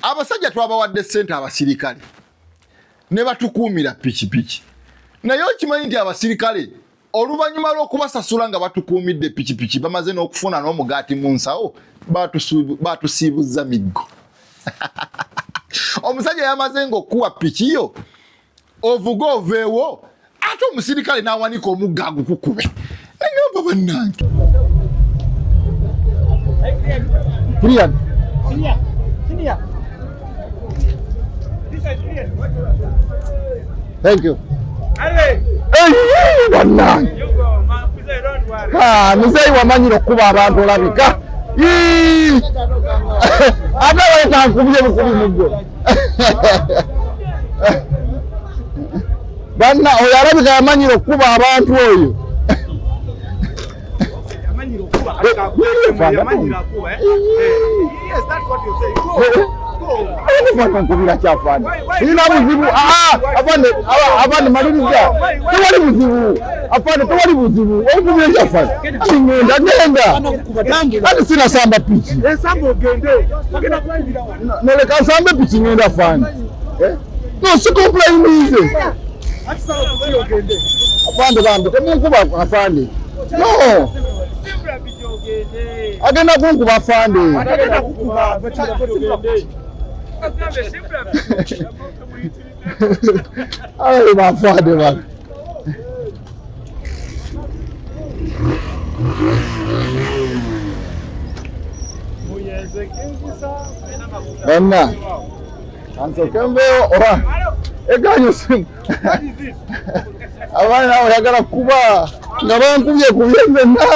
abasajja twabawadde sente abasirikale ne batukuumira pikipiki naye okimanyi nti abasirikale oluvannyuma lw'okubasasula nga batukuumidde pikipiki bamaze n'okufuna n'omugaati mu nsawo batusiibuzza miggo omusajja yamaze ng'okuwa pikiyo ovuga oveewo ate omusirikale n'awanika omugga agukukube nagamba bannange Thank you. Bannange muzeeyi wamanyira okuba abantu olabika ate wetankubye bukubi muggo banna oyo alabika yamanyira okuba abantu oyo nkubira kyafani ina buzibu afande maliriza tewali buzibu afande tewali buzibu okubira kyafani kingenda genda ati sina samba pichi noleka sambe pichi ngenda afande no si complainize afande bambi temunkuba afande no agenda kunkuba afande ay bafande bana bana anso kembe ora eganyo sim abana oyagala kuba nga bankubye kubyembe na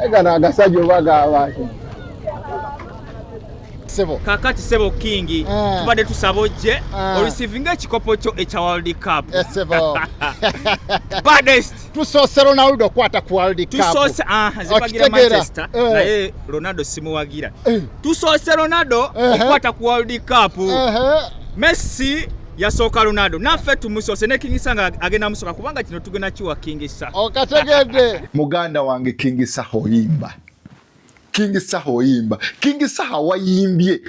egana agasajo baga abaki sebo kakati sebo kingi tubadde tusabojje oreceiving ekikopo kyo ekya World Cup sebo baddest tusoose Ronaldo kwata ku World Cup tusoose zibagira Manchester naye Ronaldo simuwagira tusoose Ronaldo okwata ku World Cup Messi yasooka Ronaldo naffe tumusoose ne King Sanga agenda musoka kubanga kino tugenda kiwa King Sa okategedde muganda wange King Sa oyimba King Sa wayimbye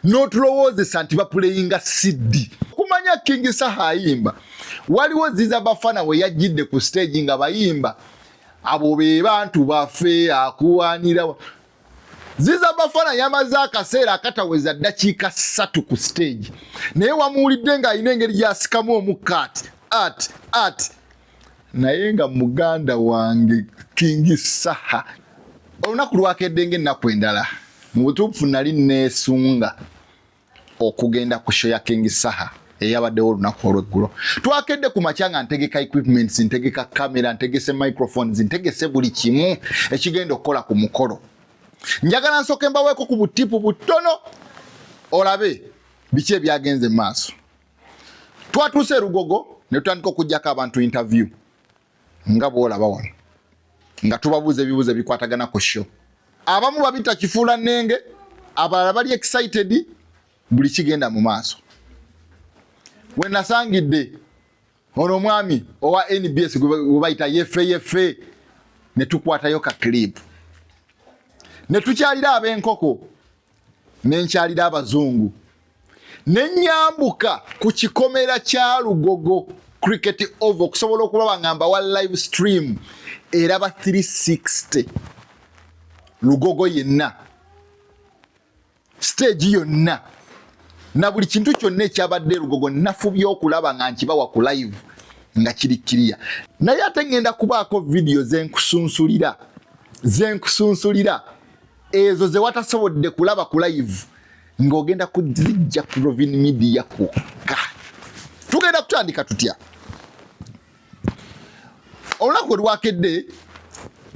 n'otulowoozesa nti bapuleyinga CD kumanya King Sa ayimba waliwo ziza bafana we yajjidde ku stage nga bayimba abo be bantu baffe akuwanira ziza bafana yamaze akaseera akataweza ddakiika 3 ku stage naye wamuwulidde ng'alina engeri gy'asikamu omukkaati ati naye nga muganda wange King Sa olunaku lwakedde ng'ennaku endala mu butuufu nali neesunga okugenda ku show ya King Sa eyabaddewo olunaku olw'eggulo twakedde ku makya nga ntegeka equipments ntegeka kamera ntegese microphones ntegese buli kimu ekigenda okukola ku mukolo njagala nsooke mbaweeko ku butipu butono olabe biki ebyagenze mu maaso twatuuse Lugogo ne tutandika okuggyako abantu interview nga bw'olaba wano nga tubabuuza ebibuuzo ebikwatagana ku show abamu babita kifuula nnenge abalala bali excited buli kigenda mu maaso we nasangidde ono omwami owa NBS gwe bayita yefe ne tukwatayo ka clip ne tukyalira ab'enkoko n'enkyalira abazungu ne nyambuka ku kikomera kya Lugogo cricket over okusobola okulaba ngamba wa live stream eraba 360 Lugogo yenna stage yonna na buli kintu kyonna ekyabadde Lugogo nafubye okulaba nga nkibawa ku live nga kirikkiriya naye ate ngenda kubaako video zenkusunsulira ezo ze watasobodde kulaba ku live ng'ogenda kuzijja ku Rovin Media kwokka tugenda kutandika tutya olunaku lwakedde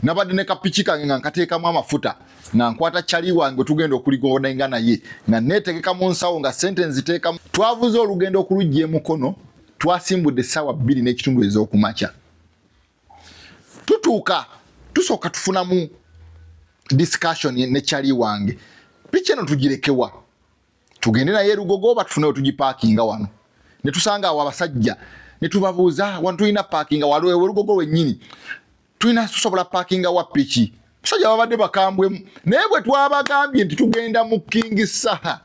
nabadde ne kapiki kange nga nkateekamu amafuta nga nkwata kyali wange tugenda okuligonda naye nga neetegeka mu nsawo nga sente nziteekamu twavuze olugendo okulujja emukono twasimbudde essaawa 2 n'ekitundu ez'okumakya tutuuka tusooka tufunamu discussion ne kyali wange piki eno tugirekewa tugende naye Lugogo oba tufunewo tugipaakinga wano ne tusanga awo abasajja ne tubabuuza wano tulina paakinga waliwo Lugogo wennyini tulina tusobola paakinga wa piki Musajja babadde bakambwemu naye bwe twabagambye nti tugenda mu King Saha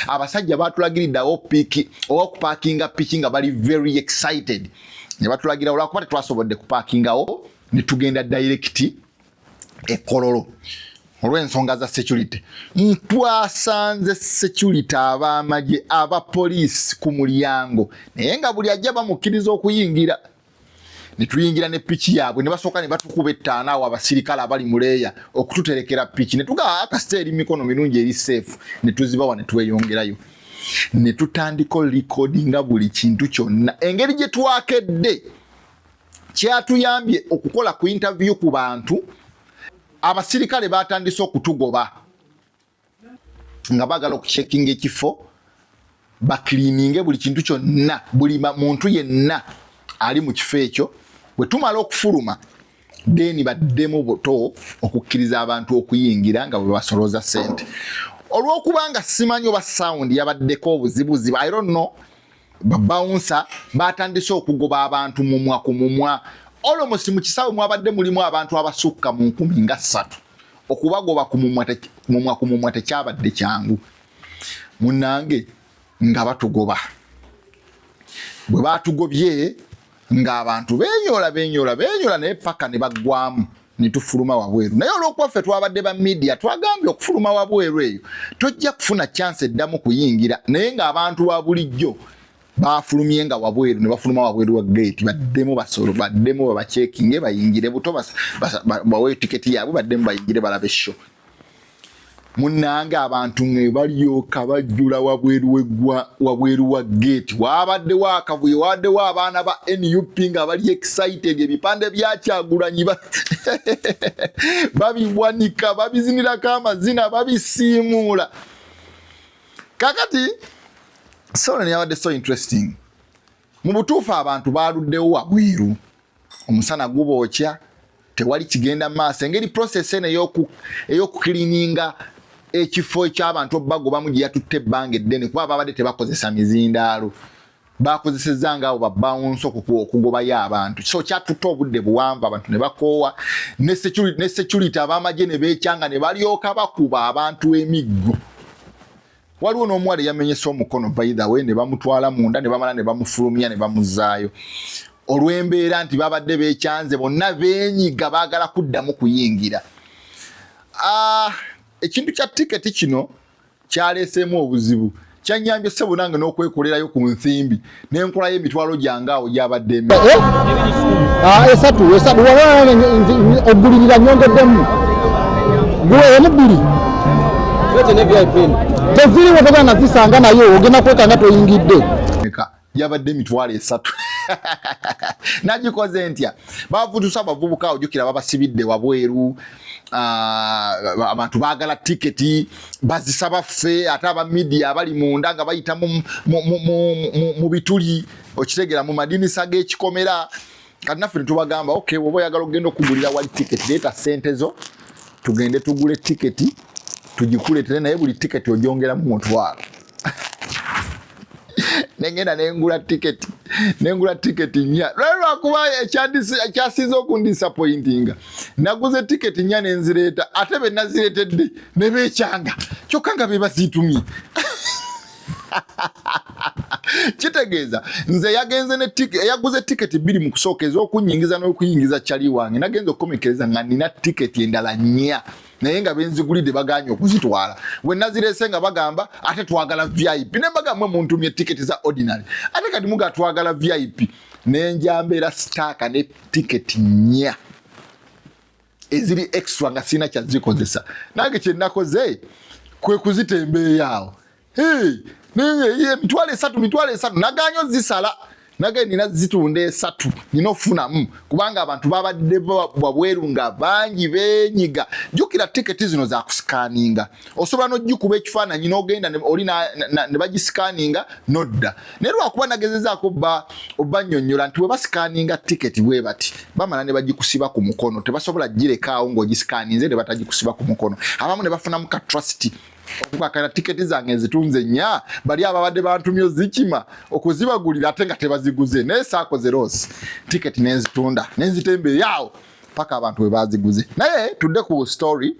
abasajja batulagiriddawo piki okupakinga piki nga bali very excited ne batulagira olwakuba tetwasobodde kupakingawo ne tugenda direct KOLOLO olw'ensonga za security. Twasanze security ab'amagye abapoliisi ku mulyango naye nga buli ajja bamukkiriza okuyingira. Ne tuyingira ne piki yaabwe ne basooka ne batukuba ettaano awo abasirikale abali mu leeya okututerekera piki ne tugaa kasita eri mikono mirungi eri safe ne tuzibawa ne tweyongerayo ne tutandika recordinga buli kintu kyonna. Engeri gye twakedde kyatuyambye okukola ku interview ku bantu. Abasirikale batandise okutugoba nga bagala okucheckinga ekifo bakilininge buli kintu kyonna buli muntu yenna ali mu kifo ekyo. Bwe tumala okufuluma deni baddemu buto okukkiriza abantu okuyingira nga bwe basoloza sente. Olw'okubanga simanyi oba sound yabaddeko obuzibuzibu I don't know, babouncer batandise okugoba abantu mumwa ku mumwa. Almost mu kisawe mwabadde mulimu abantu abasukka mu 13 okubagoba ku mumwa tekyabadde kyangu. Munnange nga batugoba bwe batugobye nga abantu benyola naye paka ne baggwamu ne tufuluma wabweru. Naye olw'okuba ffe twabadde ba media twagambye okufuluma wabweru eyo tojja kufuna chance eddamu kuyingira naye ng'abantu ba bulijjo bafulumye nga wabweru ne bafuluma wabweru wa gate baddemu basolo baddemu babacheckinge bayingire buto bawe tiketi yaabwe baddemu bayingire balabe show. Munnange abantu nge balyoka bajjula wabweru wa gate wabadde wakavuyo wadde abaana ba NUP nga bali excited ebipande byakyagulanyi babiwanika babizinirako amazina babisiimuula. Kakati solo yabadde so interesting. Mu butuufu abantu baluddewo wabweru omusana gubookya tewali kigenda maaso. Engeri process eno ey'okukilininga ekifo eky'abantu bagobamu gye yatutte ebbanga eddene kuba babadde tebakozesa mizindaalo bakozesezza ngaawo babawunso okugobayo abantu. So kyatutte obudde buwanvu abantu ne bakoowa ne security ab'amagye ne beekyanga ne balyoka bakuba abantu emiggo. Waliwo n'omuwala yamenyesa omukono by the way ne bamutwala munda ne bamala ne bamufulumya ne bamuzaayo olw'embeera nti babadde beekyanze bonna beenyiga baagala kuddamu kuyingira. Ekintu kya tiketi kino kyaleeseemu obuzibu. Kyanyambye ssebo nange n'okwekolerayo ku nsimbi n'enkolayo emitwalo gyange awo gyabadde esatu ogulirira nyongeddemu gwe emubbiri teziriwo togana zisanga nayo ogenda kwekanga toyingidde yabadde emitwalo 3 nagikoze ntya bavutusa abavubuka ojjukira babasibidde wabweru. Abantu baagala tiketi bazisaba ffe ate aba media abali munda nga bayita mu bituli okitegera mu madinisa g'ekikomera. Kati naffe ne tubagamba okay oba oyagala okugenda okugulira wali tiketi leeta sente zo tugende tugule tiketi tugikuleetere naye buli tiketi ogyongeramu mutwalo. Nengenda nengula tiketi 4 lwakuba ekyasinze okundisappointinga naguze tiketi 4 nenzireeta ate be nazireetedde ne beekyanga kyokka nga be baziitumye. Kitegeeza nze yaguze tiketi 2 mu kusookeza okunyingiza n'okuyingiza kyali wange nagenza okukomekereza nga nina tiketi endala 4 naye nga benzigulidde baganye okuzitwala. Bwe nazireese nga bagamba ate twagala VIP ne bagamba muntumye tiketi za ordinary ate kati muga twagala VIP nenjambeera staka ne tiketi 4 eziri extra nga sina kyazikozesa. Nange kye nakoze kwe kuzitembeeyaawo mitwalo 3 naganyo zisala nage nina zitunda 3 nina ofunamu kubanga abantu babadde wabweru nga bangi benyiga. Jukira tiketi zino za kusikaninga osobola n'ojjukuba ekifaananyi n'ogenda ne bagisikaninga nodda naye lwakuba nagezezaako obanyonnyola nti bwe basikaninga tiketi bwe bati bamala ne bagikusiba ku mukono tebasobola girekaawo ng'ogisikaninze ne batagikusiba ku mukono. Abamu ne bafunamu ka trust okukakana tiketi zange zitunze 4 bali ababadde bantumyo zikima okuzibagulira ate nga tebaziguze naye saakoze rosi tiketi nenzitunda nenzitembe yaawo paka abantu we baziguze. Naye tudde ku story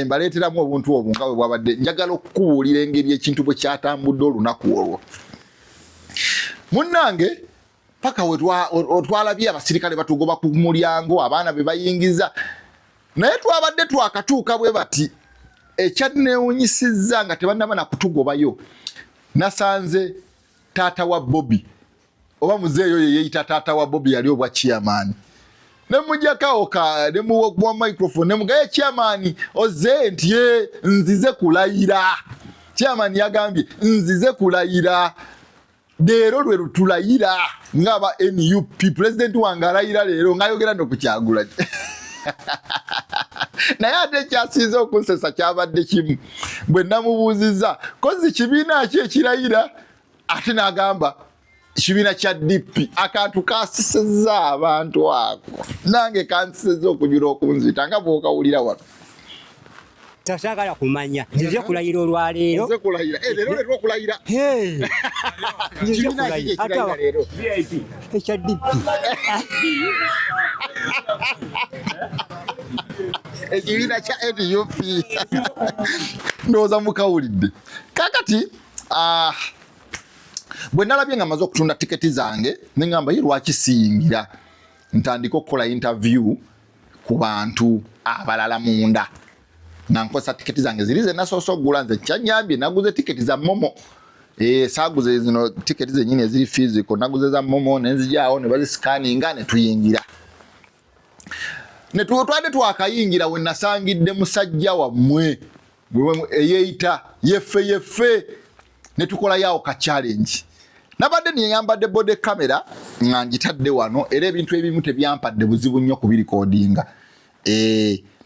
mbaleeteramu obuntu obwo nga bwe bwabadde. Njagala okukubuulira engeri ekintu bwe kyatambudde olunaku olwo. Munnange paka otwalabye abasirikale batugoba ku mulyango, abaana be bayingiza. Naye twabadde twakatuuka bwe bati ekyanneewunyisizza nga tebannaba na kutugobayo. Nasanze taata wa Bobby oba muzeeyo ye yeeyita taata wa Bobby yali obwa chairman. Ne mujjakaoka ne muwa microphone ne mugaye chairman oze nti nzize kulayira. Chairman yagambye nzize kulayira. Leero lwe lutulayira ngaba NUP president wange alayira leero ngayogera n'okukyagula. Naye ate kyasize okunsesa kyabadde kimu bwe namubuuzizza kozi kibiina ki ekirayira ate n'agamba kibiina kya DP. Akantu kasisezza abantu ako nange kansisezza okujula okunzita nga bw'okawulira wano. Tasagala kumanya nzize kulayira olwaleero. Nzize kulayira leero leero okulayira kibiina ki ekirayira leero VIP ekya DP. Ekibiina kya NUP ndowooza mukawulidde. Kakati bwe nalabye nga maze okutunda tiketi zange ne ngamba ye lwaki siyingira ntandika okukola interview ku bantu abalala munda. Nankosa tiketi zange ziri ze nasoose okugula nze kyanyambye naguze tiketi za Momo. Saaguze zino tiketi zennyini eziri physical, naguze za Momo ne nzijaawo ne bazisikaninga ne tuyingira. Ne twade twakayingira we nasangidde musajja wammwe eyeeyita yeffe ne tukola yawo ka challenge. Nabadde niyambadde body camera nga ngitadde wano era ebintu ebimu tebyampadde buzibu nnyo kubirikodinga.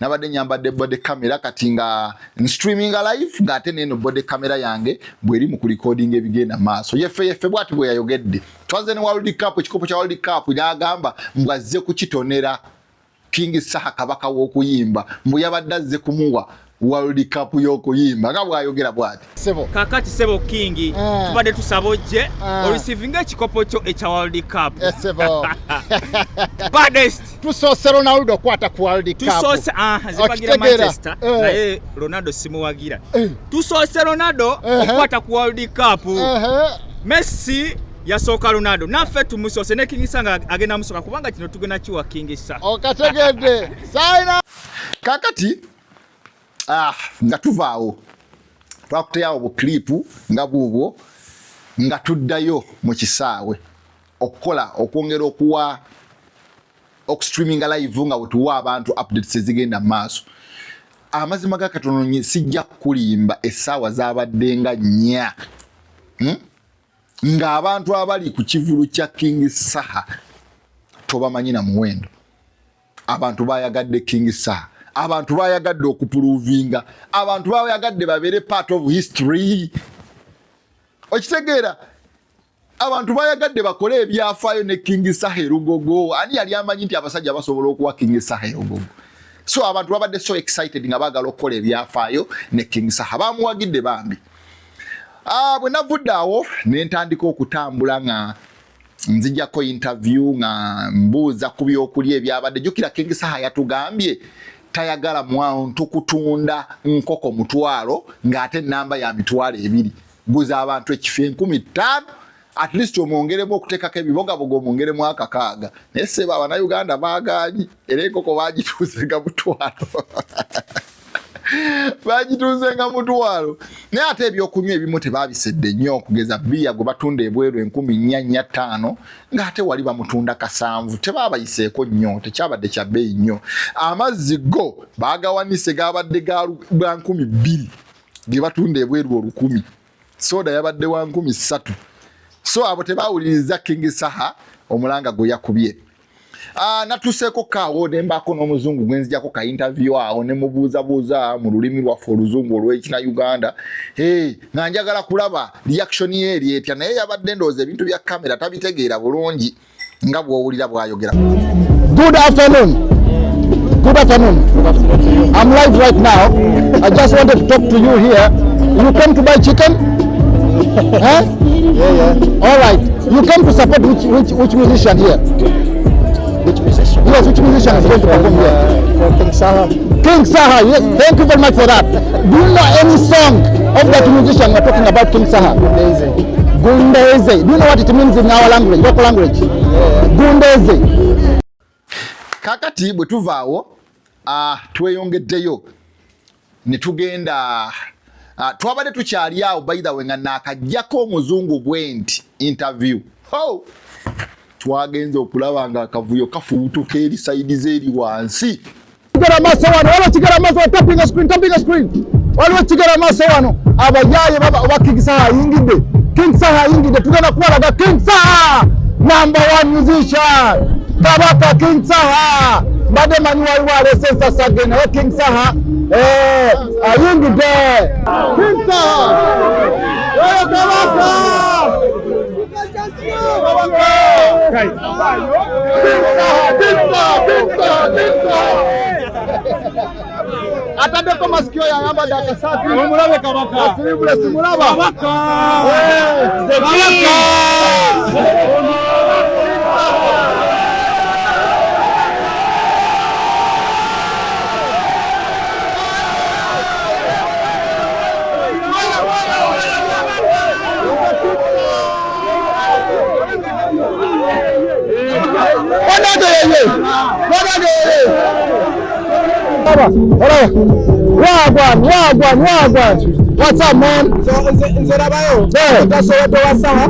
Nabadde nyambadde body camera kati nga streaming live ng'ate neno body camera yange bweri mu kulikodinga ebigenda maaso. Yeffe bwati bwe yayogedde. Twaze ne World Cup, ekikopo kya World Cup n'agamba mbwazze kukitonera King Saha kabaka w'okuyimba mbu yabadde azze kumuwa World Cup y'okuyimba nga bw'ayogera bwati. Kakati Sebo King tubadde tusaba ojje orisivinga ekikopo kyo ekya World Cup. Baddest tusoose Ronaldo okwata ku World Cup. Tusoose zibagira Manchester naye Ronaldo simuwagira. Tusoose Ronaldo okwata ku World Cup. Messi yasooka Ronaldo naffe tumusoose ne King Saha agenda musoka kubanga kino tugenda kiwa King Saha. Okategedde saina kakati nga tuvaawo twakuteyawo bu clip nga bwobwo nga tuddayo mu kisaawe okukola okwongera okuwa okustreaming live nga wetuwa abantu updates ezigenda maaso. Amazima ga katono sijja kulimba essaawa zabadde nga nnya nga abantu abali ku kivulu kya King Saha tobamanyi na muwendo. Abantu bayagadde King Saha, abantu bayagadde okuprovinga, abantu bayagadde babere part of history. Okitegeera abantu bayagadde bakole ebyafaayo ne King Saha Lugogo. Ani yali amanyi nti abasajja basobola okuwa King Saha Lugogo? So abantu babadde so excited nga bagala okukola ebyafaayo ne King Saha bamuwagidde bambi. Bwe navudde awo ne ntandika okutambula nga nzijjako interview nga mbuuza ku byokulya ebyabadde. Jjukira King Saha yatugambye tayagala muntu kutunda nkoko mutwalo ng'ate namba ya mitwalo 2. Guza abantu ekifo 15,000 at least omwongeremu okuteekako ebibogaboga omwongeremu akakaaga. Naye ssebo Abannayuganda baagaanyi era enkoko baagituuzenga mutwalo. Bagituuzenga mutwalo. Naye ate ebyokunywa ebimu tebaabisedde nnyo okugeza bbiya gwe batunda ebweru 14,500 ng'ate wali bamutunda 7. Tebaabayiseeko nnyo, tekyabadde kya bbeeyi nnyo. Amazzi go baagawanise gaabadde ga 2,000 ge batunda ebweru 1,000. Soda yabadde wa 3,000. So abo tebaawuliriza King Saha omulanga gwe yakubye. Natuseeko kaawo ne mbaako n'omuzungu gwe nzijjako ka interview awo ne mubuuzabuuza mu lulimi lwaffe oluzungu olw'ekina Uganda. Nga njagala kulaba reaction ye eri etya, naye yabadde ndowooza ebintu bya kamera tabitegeera bulungi nga bw'owulira bw'ayogera. Good afternoon. Good afternoon. I'm live right now. I just wanted to talk to you here. You came to buy chicken? Huh? Yeah. All right. You came to support which musician here? Which musician? us which musician is going to perform here. King Saha. King Saha, yes, thank you very much for that. Do you know any song of that musician we're talking about, King Saha? Gundeze. Do you know what it means in our language, local language? Gundeze. Kakati bwe tuvaawo tweyongeddeyo ne tugenda twabadde tukyali awo by the way nga naakajjako omuzungu bwenti interview. Twagenze okulaba nga akavuyo kafubutuka eri sayidi zeeri wansi. Kigera maaso wano, waliwo kigera maaso wano, tapping a screen. Waliwo kigera maaso wano, abayaaye baba King Saha ayingidde. King Saha ayingidde, tugenda kuwalaga King Saha, #1 musician. Kabaka King Saha. Mbadde manyi waliwo alese ensasage naye King Saha ayingidde. King Saha. Oyo Kabaka. Atandeko masikio yayambadde akasaati. Omulabe Kabaka. Asiribule simulaba. Kabaka. Wagwan. What's up, man? So, nzerabayo. Tasoweto wa Saha.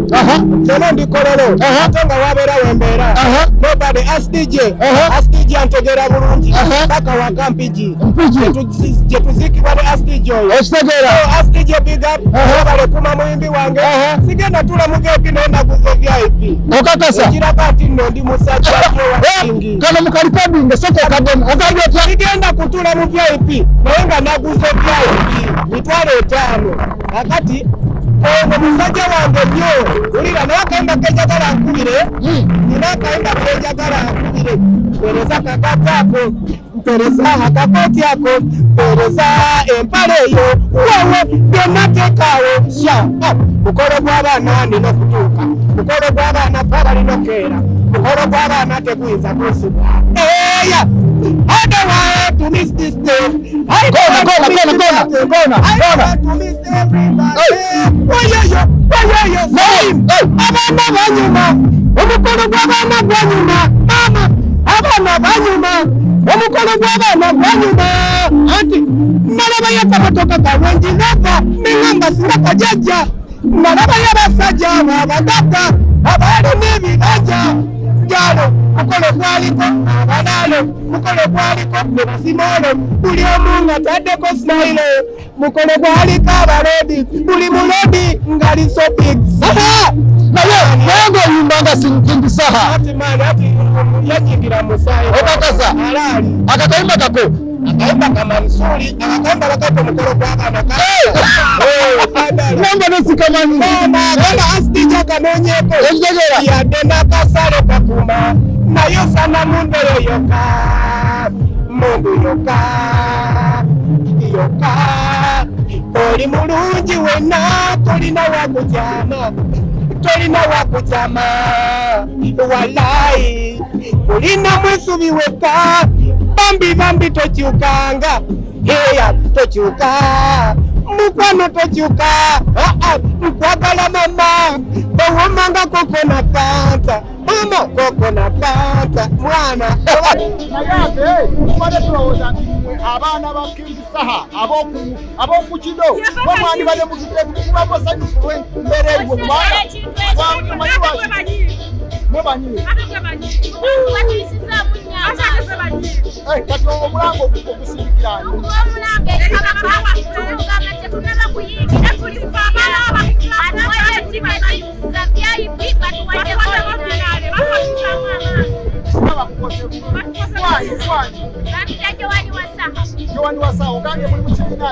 Keno ndi KOLOLO. Tonga wabera wembera. Nobody ask DJ. Ask DJ antegera bulungi. Kaka wa Kampiji. Jetuziki wale ask DJ. Ask DJ big up. Wabale kuma muimbi wange. Sigenda tula mugepi nenda kuze VIP. Okakasa. Kira kati ndi musaji wa kingi. Kano mukalipabi ngesoko kademu. Sigenda kutula mu VIP. Naenga naguze VIP. Mitwale 5. Akati omusajja wange nnyo ulira naye akaimba kejagala nkubire nina akaimba kejagala nkubire mpereza kakati ako mpereza akakoti ako mpereza empale eyo wowe byenateekaawo sha mukolo gw'abaana nina okutuuka mukolo gw'abaana faba linokeera mukolo gw'abaana teguyinza kusibwa eya I don't want to miss this day. I don't want to miss everybody. Oyoyo, Salim. Abana banyuma. Omukolo gw'abaana gwanyuma. Mama, abana banyuma. Omukolo gw'abaana gwanyuma. Anti, nalaba y'akamotoka kalungi nava. Ningamba singa kajajja. Nalaba y'abasajja abo abadaka. Abaali n'ebibanja. Jalo, mukolo gwaliko abanalo, mukolo gwaliko nebasimolo, buli omu nga taddeko smile, mukolo gwaliko abalodi, buli mulodi ngali so big. Naye wengo yimbanga King Saha. Ati mani ati yanyingira musayi. Okakasa. Alali. Akakaimba kako. Akaimba kamansuri, akaimba lakato mukolo gw'abaana. Namba nesikamani. Mama, gala astija kanonyeko. Enjegera. Yadde nakasale kakuma. Nayo sana mundu yoka. Mundu yoka. Oli mulungi wena tolina wakujama. Walai. Ulina mwesubi weka. Bambi tokyukanga. Heya tokyuka. Mukwano tokyuka. Nkwagala mama. Bawomanga koko na kanta. Mama koko na kanta. Mwana. Naye kubadde tulowooza nti abaana ba King Saha ab'okukido bamwandi badde mutudde basanyufu lw'embeera eriwo kati omulango ogusindikira Jowani wa Saha ogange muli mu kibiina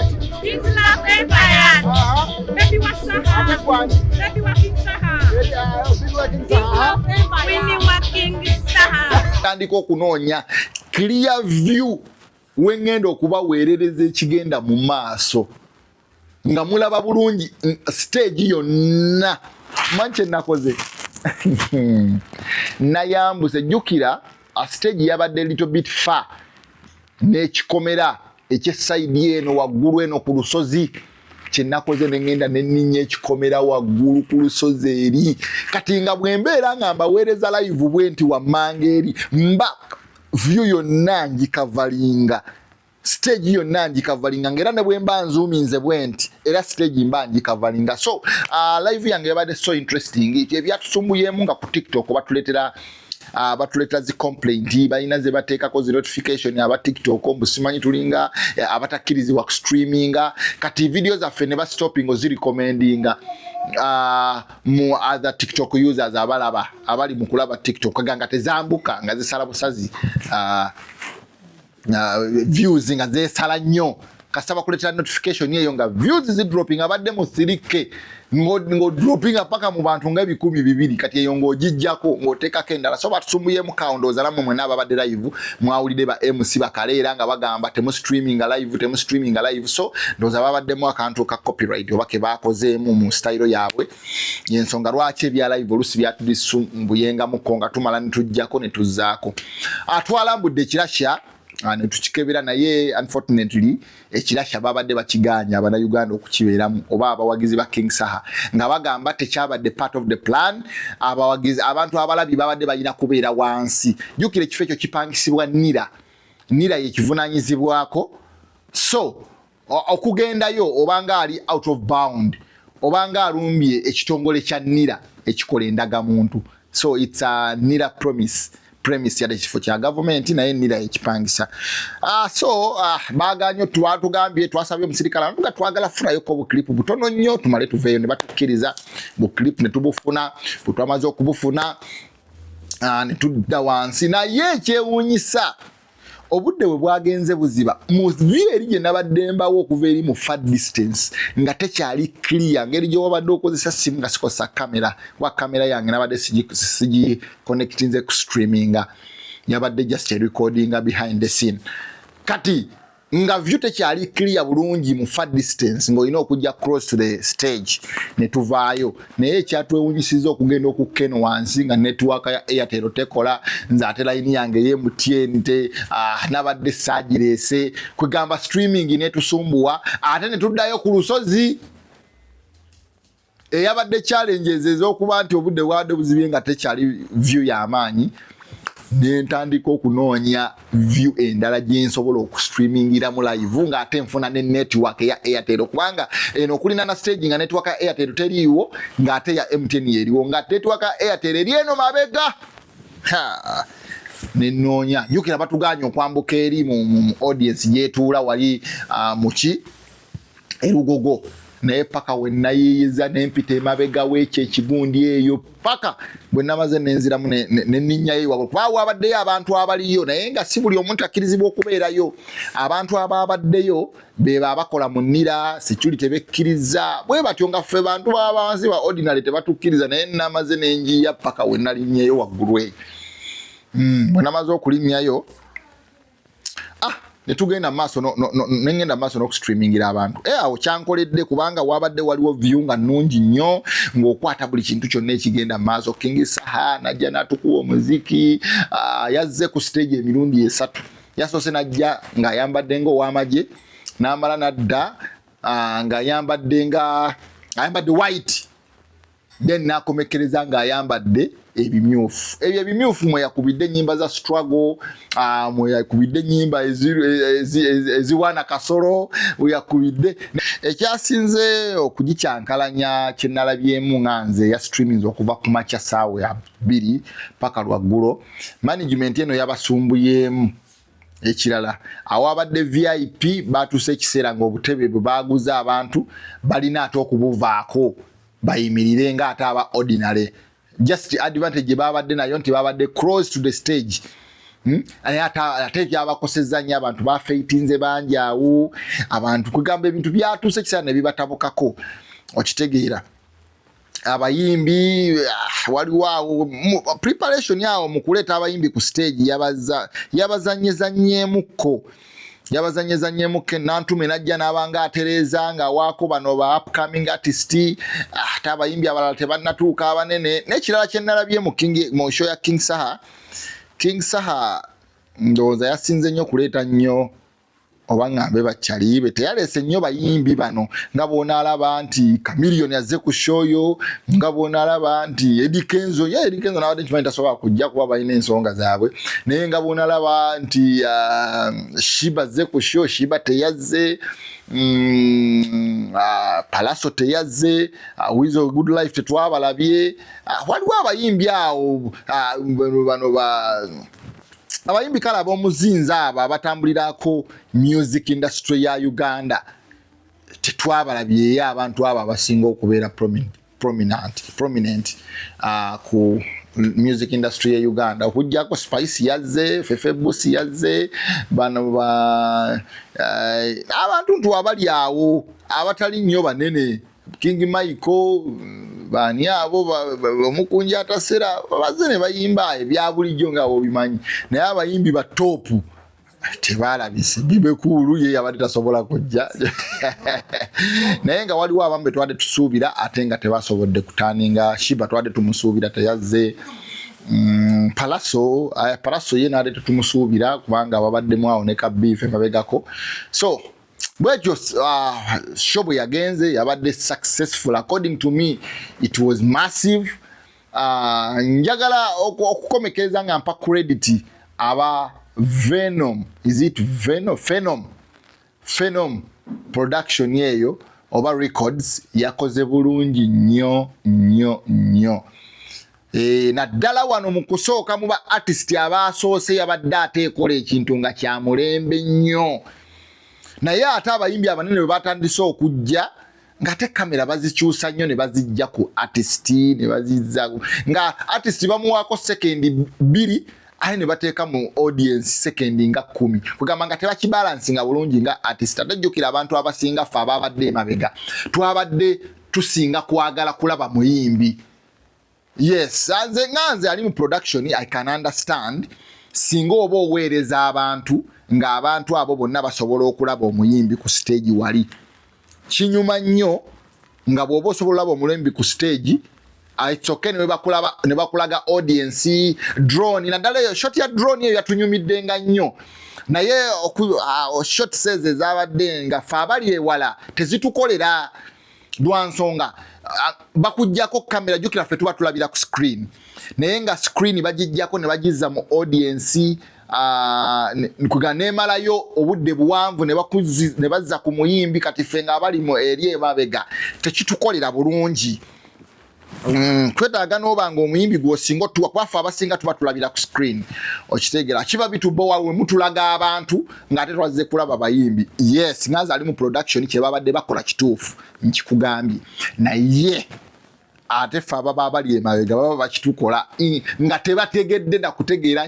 ki? Tandika okunoonya clear view wengenda okubaweerereza ekigenda mu maaso nga mulaba bulungi stage yonna. Manche nakoze nayambuse jjukira stage yabadde little bit far n'ekikomera eky'essayidi eno waggulu eno ku lusozi kyenakoze nengenda neninya ekikomera waggulu ku lusozi eri kati nga bwembeera nga mbaweereza live bwenti wammanga eri mba view yonna ngikavalinga stage yonna ngikavalinga ngera ne bwemba nzuuminze bwenti era stage mba ngikavalinga so live yange yabadde so interesting ebyatusumbuyeemu nga ku TikTok batuletera zi complaint balina ze bateekako zi notification aba TikTok mbusimanyi tulinga abatakkirizibwa ku streaminga kati video zaffe ne bastopping ozirecommendinga mu other TikTok users abalaba abali mu kulaba TikTok ganga tezambuka nga zisala busazi views nga zesala nnyo kasaba kuletera notification eyo nga views zi dropping abadde mu 3K ngo dropping paka mu bantu nga 1,200 kati eyo ng'ogijjako ng'oteekako endala so batusumbuye mu kaundoza namwe mwena ababadde live mwawulidde ba MC bakaleera nga bagamba temu streaming live so ndoza babaddemu akantu ka copyright oba ke baakozeemu mu style yaabwe yensonga lwaki ebya live olusi byatudisumbuyenga muko nga tumala netujjako ne tuzzaako atwalambudde ekirasha ne tukikebera naye unfortunately ekirasha babadde bakiganya abana Uganda okukibeeramu oba abawagizi ba King Saha nga bagamba tekyabadde part of the plan abawagizi abantu abalabi babadde balina kubeera wansi jukire ekifo ekyo kipangisibwa nira yekivunanyizibwako so okugendayo obanga ali out of bound obanga alumbye ekitongole kya nira ekikola endagamuntu so it's a nira premise ya kifo kya government naye nira ekipangisa baganyo twatugambye twasabye omusirikale nga twagala furayo ko buclip butono nnyo tumale tuveeyo ne batukkiriza buclip ne tubufuna butwamaze okubufuna ne tudda wansi naye ekyewuunyisa obudde bwe bwagenze buziba mu view eri gye nabaddembawo okuva eri mu far distance nga tekyali clear ngeri gye wabadde okozesa simu nga sikosa kamera yange nabadde sigi connectinze ku streaminga yabadde just a recording behind the scene kati nga view tekyali clear bulungi mu far distance ng'olina okujja cross to the stage ne tuvaayo naye ekyatwewunyisiza okugenda okukeno wansi nga network ya Airtel tekola nze ate line yange ye MTN nabadde sagireese kwegamba streaming netusumbuwa ate ne tuddayo ku lusozi eyabadde challenges ez'okuba nti obudde bwadde buzibye nga tekyali view y'amaanyi nentandika okunoonya view endala gyensobola okustreamingira mu live nga ate nfuna ne network ya Airtel kubanga eno kulina na stage nga network ya Airtel teriiwo nga ate ya MTN yeriwo nga network ya Airtel eri eno mabega nenoonya jukira batuganya okwambuka eri mu audience yetuula wali muki erugogo naye paka wenayiyiza nempita emabega w'ekyo ekigundi eyo paka bwe namaze nenziramu neninnyayo wabwe kuba wabaddeyo abantu abaliyo naye nga si buli omuntu akkirizibwa okubeerayo abantu ababaddeyo beba abakola mu nnira security bekkiriza bwe batyo nga ffe bantu babansi ba ordinary tebatukkiriza naye namaze nenjiya paka wenalinnyeyo waggulu eyo bwe namaze okulinnyayo netugenda maaso nengenda maaso n'okustreamingira abantu awo kyankoledde kubanga wabadde waliwo view nga nnungi nnyo ng'okwata buli kintu kyonna ekigenda maaso King Saha najja n'atukuwa omuziki yazze ku stage emirundi 3 yasoose najja ng'ayambadde ng'ow'amagye n'amala nadda ng'ayambadde white then n'akomekereza ng'ayambadde ebimyufu ebyo ebimyufu mwe yakubidde ennyimba za struggle mwe yakubidde ennyimba eziwaana kasoro mwe yakubidde ekyasinze okugikyankalanya kyenalabyemu nganze ya streamings okuva ku makya saawa ya 2 paka lwaggulo management eno yabasumbuyemu ekirala awabadde VIP batuse ekiseera ng'obutebe bwe baaguza abantu balina ate okubuvaako bayimirire nga ate aba ordinary just advantage babadde nayo nti babadde close to the stage ate byabakosezza nnyo abantu bafeitinze bangi awo abantu kugamba ebintu byatuuse ekiseera ne bibatabukako okitegeera abayimbi waliwo awo preparation yawo mu kuleeta abayimbi ku stage yabazanyezanyemuko nantume najja n'abanga atereeza nga waako bano ba upcoming artist ate abayimbi abalala tebannatuuka abanene n'ekirala kye nalabye mu show ya King Saha King Saha ndowooza yasinze nnyo kuleeta nnyo oba ngambe bakyalibe teyalese nnyo bayimbi bano nga bona alaba nti Chameleon yazze ku show yo nga bona alaba nti Eddie Kenzo nabadde nkimanyi tasobola kujja kuba balina ensonga zaabwe naye nga bona alaba nti Shiba azze ku show Shiba teyazze Palaso teyazze Wizo Good Life tetwabalabye waliwo abayimbi awo bano abayimbi kale ab'omuzinza abo abatambulirako music industry ya Uganda tetwabalabyeyo abantu abo abasinga okubeera prominent ku music industry ya Uganda okujjako Spice yazze Fefe Busi yazze bano abantu ntu abali awo abatali nnyo banene King Michael bani abo omukunja atasera bazze ne bayimba ebya bulijjo nga obimanyi naye abayimbi ba top tebalabise bibe kulu ye yabadde tasobola kujja naye nga waliwo abambe twadde tusuubira ate nga tebasobodde kutaninga Shiba twadde tumusuubira teyazze Palaso ye naade tutumusuubira kubanga babaddemu awo ne kabiife mabegako so bwetyo show yagenze yabadde successful according to me it was massive njagala okukomekeza nga mpa credit aba Venom Phenom production yeyo oba records yakoze bulungi nnyo naddala wano mu kusooka mu ba artist abasoose yabadde ateekola ekintu nga kya mulembe nnyo naye ate abayimbi abanene bwe batandise okujja nga te kamera bazikyusa nnyo ne bazijja ku artist ne bazizza nga artist bamuwaako sekendi 2 ate ne bateeka mu audience sekendi nga 10 kugamba nga tebakibalansi nga bulungi nga artist atajjukira abantu abasinga ffe ababadde emabega twabadde tusinga kwagala kulaba muyimbi yes nze ali mu production I can understand singa oba oweereza abantu nga abantu abo bonna basobola okulaba omuyimbi ku stage wali kinyuma nnyo nga bw'oba osobola olaba omuyimbi ku stage it's okay ne bakulaga audience drone naddala eyo shot ya drone eyo yatunyumidde nga nnyo naye shot says ezabadde nga ffe abali ewala tezitukolera lwa nsonga bakujjako kamera jukira ffe tuba tulabira ku screen naye nga screen bagijjako ne bagizza mu audience kuga nemalayo obudde buwanvu ne bazza ku muyimbi kati ffe nga abali mu eri emabega tekitukolera bulungi twetaaga n'oba nga omuyimbi gwosinga otuwa kubafe abasinga tuba tulabira ku screen okitegeera kiba bitubowa we mutulaga abantu ng'ate twazze kulaba bayimbi yes ngaza ali mu production kye babadde bakola kituufu nkikugambye naye ate ffe ababa abali emabega baba bakitukola nga tebategedde na kutegeera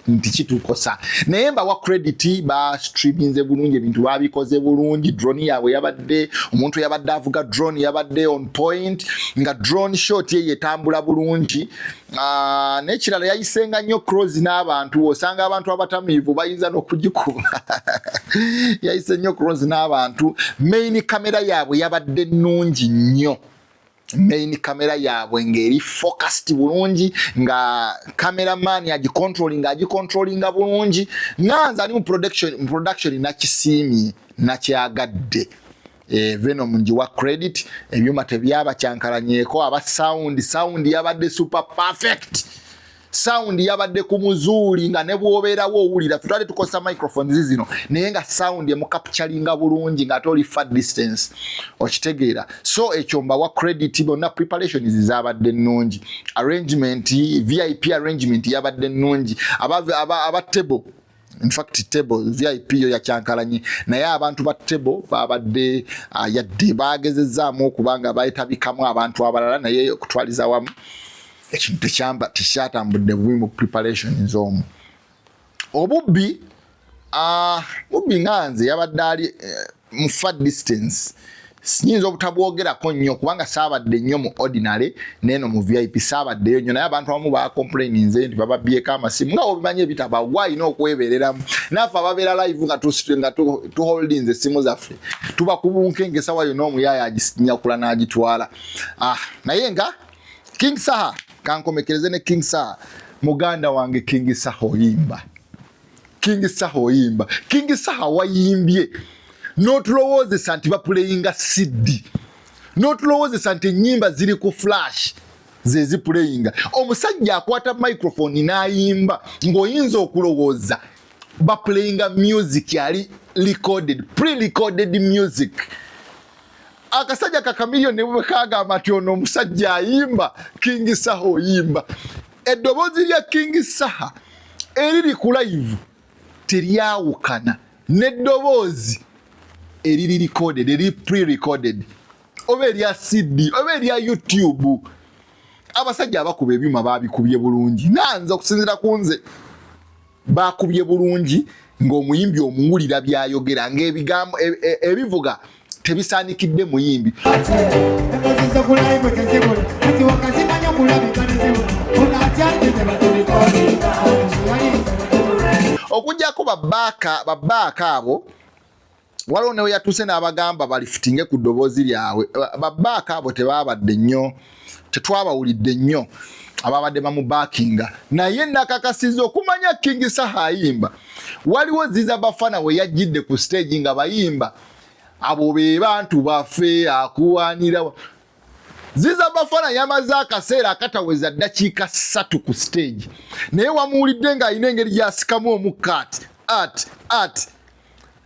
nti kitukosa naye mbawa credit ba streaminze bulungi ebintu babikoze bulungi drone yaabwe yabadde omuntu yabadde avuga drone yabadde on point nga drone shot ye yetambula bulungi n'ekirala yayisenga nnyo cross n'abantu osanga abantu abatamiivu bayinza n'okugikuba yayise nnyo cross n'abantu main camera yaabwe yabadde nnungi nnyo main camera yaabwe ngeri focused bulungi nga cameraman agicontrollinga bulungi nganza ali mu production nakisiimye nakyagadde Venom njiwa credit ebyuma tebyaba kyankalanyeeko aba sound yabadde super perfect sound yabadde ku muzuuli nga ne bw'obeerawo owulira tutwale tukosa microphones zino naye nga sound emukapturinga bulungi nga toli far distance okitegeera so ekyo mbawa credit bonna preparations zabadde nnungi arrangement VIP arrangement yabadde nnungi aba table in fact table VIP yo yakyankalanye naye abantu ba table babadde yadde bagezezaamu okubanga bayetabikamu abantu abalala naye okutwaliza wamu ekintu tekyatambudde bubi mu preparations omu obubbi nganze yabadde ali mu far distance sinyinza obutabwogerako nnyo kubanga saabadde nnyo mu ordinary neno mu VIP saabaddeyo nnyo naye abantu abamu bacomplaininze nti bababyeko amasimu nga obimanyi ebitaba gwalina okwebereramu naffe ababeera live nga tuholdinze essimu zaffe tuba kubunkenga esawa yonna omuyaya agisinyakula n'agitwala naye nga King Saha kankomekereze ne King Saha muganda wange King Saha oyimba. King Saha oyimba. King Saha wayimbye. N'otulowoozesa nti bapuleyinga CD. N'otulowoozesa nti ennyimba ziri ku flash ze zipuleyinga. Omusajja akwata microphone n'ayimba ng'oyinza okulowooza bapuleyinga music yali recorded, pre-recorded music. Akasajja kakamiliyoni ne bwe kaagamba nti ono omusajja ayimba, King Saha oyimba. Eddoboozi lya King Saha eriri ku live teryawukana n'eddoboozi eriri recorded, eriri pre-recorded, oba erya CD, oba erya YouTube. Abasajja abakuba ebyuma baabikubye bulungi. Nanze okusinziira ku nze baakubye bulungi ng'omuyimbi omuwulira byayogera ng'ebigambo ebivuga tebisaanikidde muyimbi. Okujjako babbaaka abo waliwo newe yatuuse n'abagamba balifutinge ku ddoboozi lyabwe. Babbaaka abo tebaabadde nnyo, tetwabawulidde nnyo ababadde bamubaakinga. Naye nakakasiza okumanya King Saha ayimba. Waliwo Ziza Bafana we yajjidde ku stage nga bayimba abo be bantu baffe akuwaanira. Ziza Bafana yamaze akaseera akataweza ddakiika 3 ku stage, naye wamuwulidde ng'alina engeri gy'asikamu omukka ati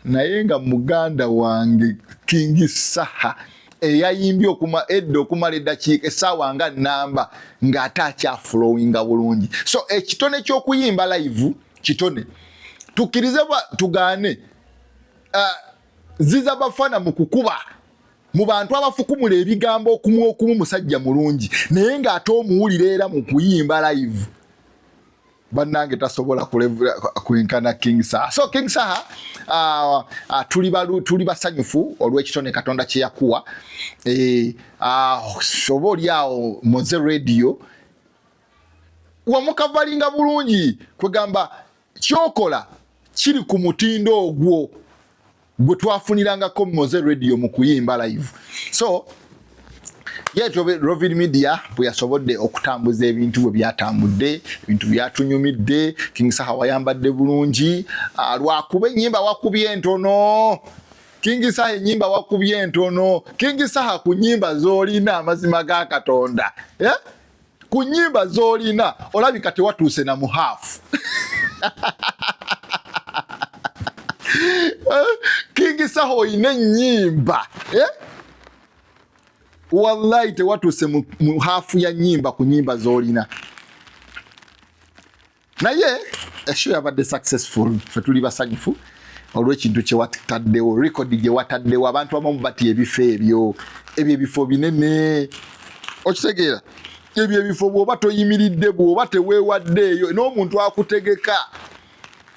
naye nga muganda wange King Saha eyayimbye okumala eddakiika essaawa nga nnamba ng'ate akyafulowinga bulungi. So ekitone ky'okuyimba live kitone. Tukkirize tugaane Ziza Bafana mu kukuba mu bantu abafukumula ebigambo okumu musajja mulungi, naye ng'ate omuwulira era mu kuyimba live bannange tasobola kwenkana King Saha. So King Saha tuli basanyufu olw'ekitone Katonda kye yakuwa. Oba oli awo Moze Radio wamukavalinga bulungi, kwegamba kyokola kiri ku mutindo ogwo gwe twafunirangako Moze Radio mu kuyimba live. So Rovin Media bwe yasobodde okutambuza ebintu bwe byatambudde, ebintu byatunyumidde. King Saha wayambadde bulungi, lwakuba ennyimba wakubye entono. King Saha ennyimba wakubye entono. King Saha ku nnyimba z'olina amazima ga Katonda, ku nnyimba z'olina olabika tewatuuse na muhaafu. King Saha oyina ennyimba, wallahi tewatuuse mu haafu ya nnyimba ku nnyimba z'olina. Naye esho yabadde successful, fe tuli basanyufu olw'ekintu kye wataddewo, record gye wataddewo. Abantu abamu bati ebifo ebyo ebifo binene, okitegeera ebyo ebifo bw'oba toyimiridde, bw'oba teweewaddeeyo n'omuntu akutegeka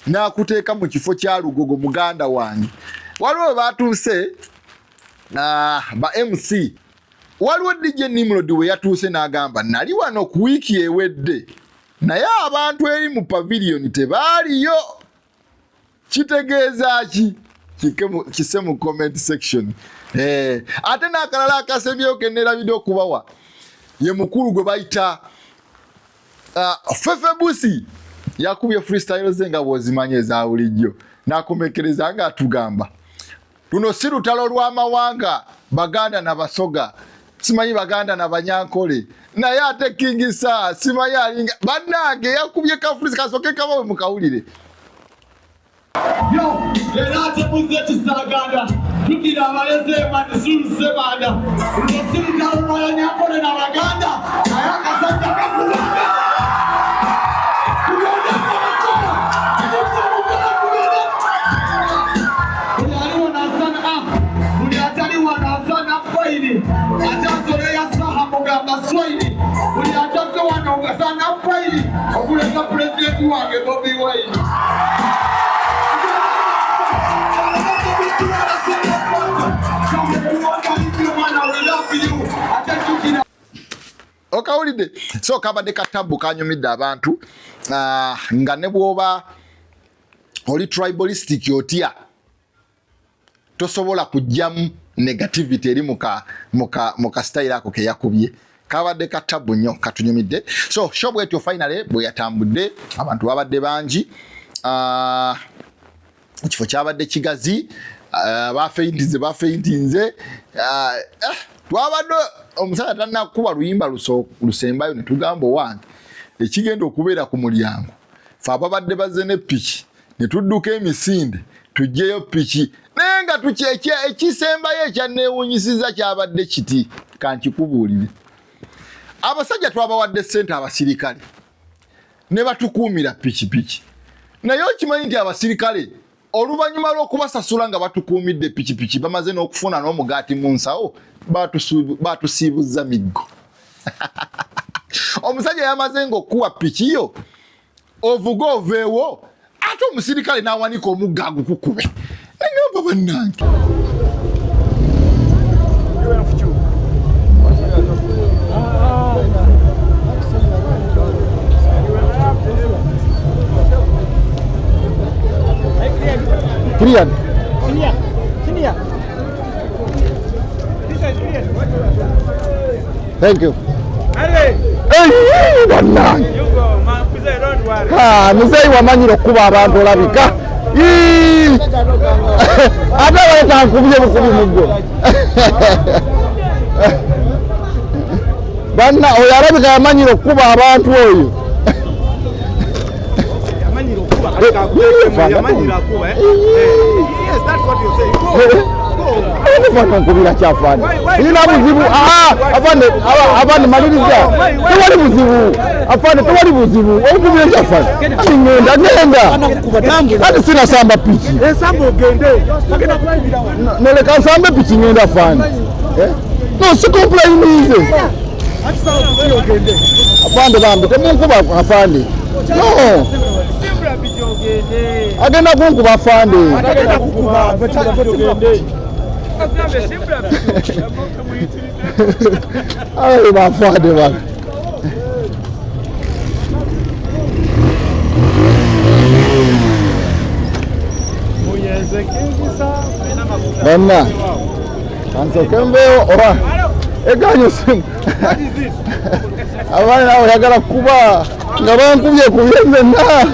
n'akuteeka mu kifo kya lugogo. Muganda wange waliwo batuuse ba MC. Waliwo DJ Nimrod we yatuuse n'agamba nali wano ku wiiki ewedde naye abantu eri mu pavilion tebaaliyo. Kitegeeza ki? Kise mu comment section. Ate n'akalala akasemyewo ke neerabidde okubawa ye mukulu gwe bayita Fefe Busi. Yakubye freestyle ze nga bw'ozimanya eza bulijjo, n'akomekereza nga atugamba luno si lutalo lw'amawanga Baganda na Basoga, simanyi Baganda na Banyankole, naye ate King Saha simanyi alinga bannange. Yakubye ka freestyle kasoke kabawe mukawulire. Yo, era ate muzze kisaganda tukira abaleze manisulu sebanda luno si lutalo lw'Abanyankole na Baganda, naye akasajja kakubanga Swahili, we are just the one who is an upgrade. We are the president who are Bobby Wine. Okawulidde. So kabadde katabbu kanyumidde abantu nga ne bw'oba oli tribalistic otya tosobola kujjamu negativity eri muka style ako ke yakubye. kabadde katabu nnyo katunyumidde. So show bwetyo finally bwe yatambudde abantu babadde bangi ekifo kyabadde kigazi bafeintinze twabadde omusajja tannakuba luyimba lusembayo ne tugamba owange ekigenda okubeera ku mulyango fe ababadde bazze ne piki ne tudduka emisinde tujjeyo piki naye nga ekisembayo ekyanneewunyisiza kyabadde kiti kankikubuulire. Abasajja twabawadde ssente abasirikale ne batukuumira pikipiki naye okimanyi nti abasirikale oluvannyuma lw'okubasasula nga batukuumidde pikipiki bamaze n'okufuna n'omugaati mu nsawo batusiibuzza miggo. Omusajja yamaze ng'okuwa pikiyo ovuga oveewo ate omusirikale n'awanika omugga agukukube nengamba bannange. Clear. Thank you. Hey, bannange. Muzeeyi wamanyira okuba abantu olabika. Ate waleeta nkubye bukubi muggo. Banna oyo alabika yamanyira okuba abantu oyo. Yes, that's what you're saying. Go. Nkubira kyafani ina buzibu abandi maliriza tewali buzibu afani tewali buzibu okubira kyafani ngenda ati sina samba pichi Samba ogende neleka samba pichi ngenda afani no si complain ati samba ogende afande bambi temunkuba afande no agenda kunkuba afande agenda kukuba ogende ay bafande bana bana kansokembeo ora eganyo simu abana oyagala kuba nga bankubye kubyenzena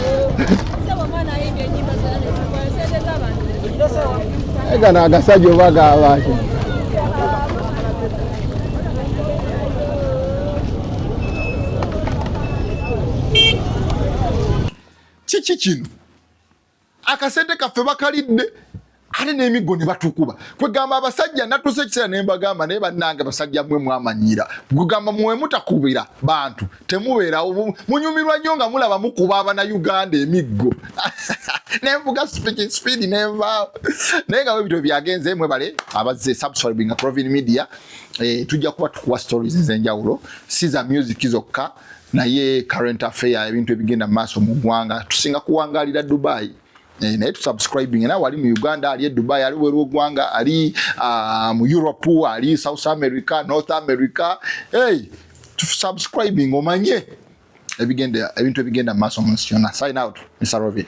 egana agasajja obaga abaki kiki kino akasente kaffe bakalidde ate n'emiggo ne batukuba kwegamba abasajja natuuse ekiseera ne mbagamba naye bannange basajja mmwe mwamanyira kugamba mwe mutakubira bantu temubeerawo munyumirwa nnyo nga mulaba mukuba abannayuganda emiggo nenvuga speed nenvaawo naye nga bwebityo byagenze mwebale abazze subscribing Provin Media tujja kuba tukuwa stories ez'enjawulo si za music zokka naye current affair ebintu ebigenda mu maaso mu ggwanga tusinga kuwangaalira Dubai naye tusubscribing nawe ali mu Uganda ali Dubai ali weru gwanga ali mu Europe ali South America North America subscribing omanye ebintu ebigenda mu maaso mu nsi yonna. Sign out Mr. Rovi.